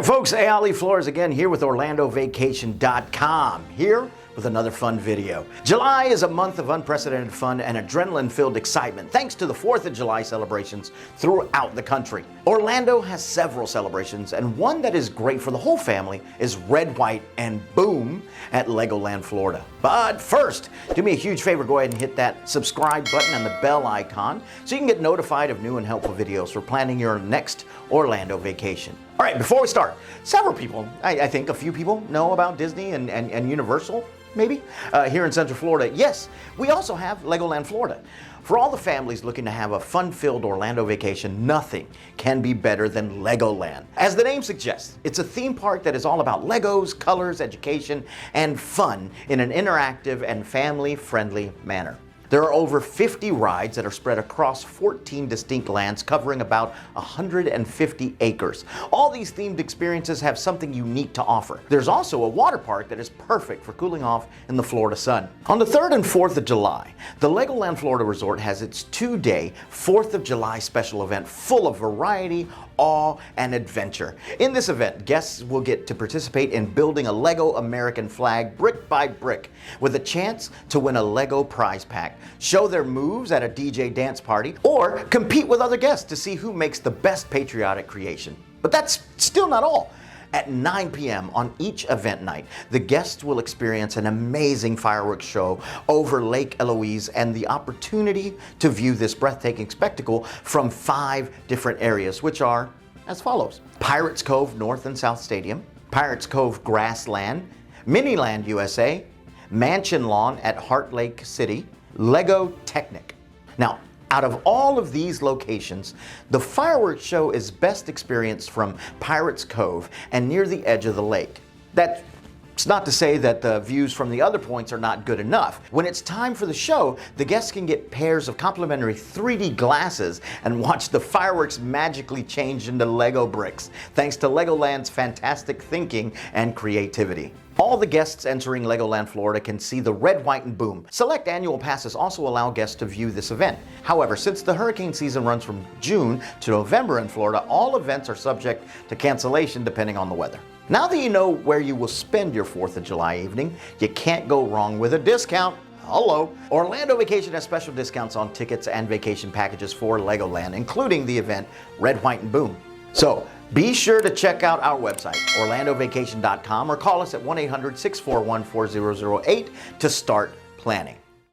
Hi folks, Ali Flores again here with OrlandoVacation.com, here with another fun video. July is a month of unprecedented fun and adrenaline-filled excitement thanks to the 4th of July celebrations throughout the country. Orlando has several celebrations, and one that is great for the whole family is Red, White, and Boom at Legoland Florida. But first, do me a huge favor, go ahead and hit that subscribe button and the bell icon so you can get notified of new and helpful videos for planning your next Orlando vacation. All right, before we start, several people, I think a few people know about Disney and Universal, maybe, here in Central Florida. Yes, we also have Legoland Florida. For all the families looking to have a fun-filled Orlando vacation, nothing can be better than Legoland. As the name suggests, it's a theme park that is all about Legos, colors, education, and fun in an interactive and family-friendly manner. There are over 50 rides that are spread across 14 distinct lands covering about 150 acres. All these themed experiences have something unique to offer. There's also a water park that is perfect for cooling off in the Florida sun. On the 3rd and 4th of July, the Legoland Florida Resort has its 2-day 4th of July special event full of variety, awe, and adventure. In this event, guests will get to participate in building a Lego American flag brick by brick with a chance to win a Lego prize pack, show their moves at a DJ dance party, or compete with other guests to see who makes the best patriotic creation. But that's still not all. At 9 p.m. on each event night, the guests will experience an amazing fireworks show over Lake Eloise and the opportunity to view this breathtaking spectacle from 5 different areas, which are as follows: Pirates Cove North and South Stadium, Pirates Cove Grassland, Miniland USA, Mansion Lawn at Heart Lake City, Lego Technic. Now, out of all of these locations, the fireworks show is best experienced from Pirates Cove and near the edge of the lake. That's not to say that the views from the other points are not good enough. When it's time for the show, the guests can get pairs of complimentary 3D glasses and watch the fireworks magically change into Lego bricks, thanks to Legoland's fantastic thinking and creativity. All the guests entering Legoland Florida can see the Red, White, and Boom. Select annual passes also allow guests to view this event. However, since the hurricane season runs from June to November in Florida, all events are subject to cancellation depending on the weather. Now that you know where you will spend your 4th of July evening, you can't go wrong with a discount. Hello. Orlando Vacation has special discounts on tickets and vacation packages for Legoland, including the event Red, White, and Boom. So be sure to check out our website, OrlandoVacation.com, or call us at 1-800-641-4008 to start planning.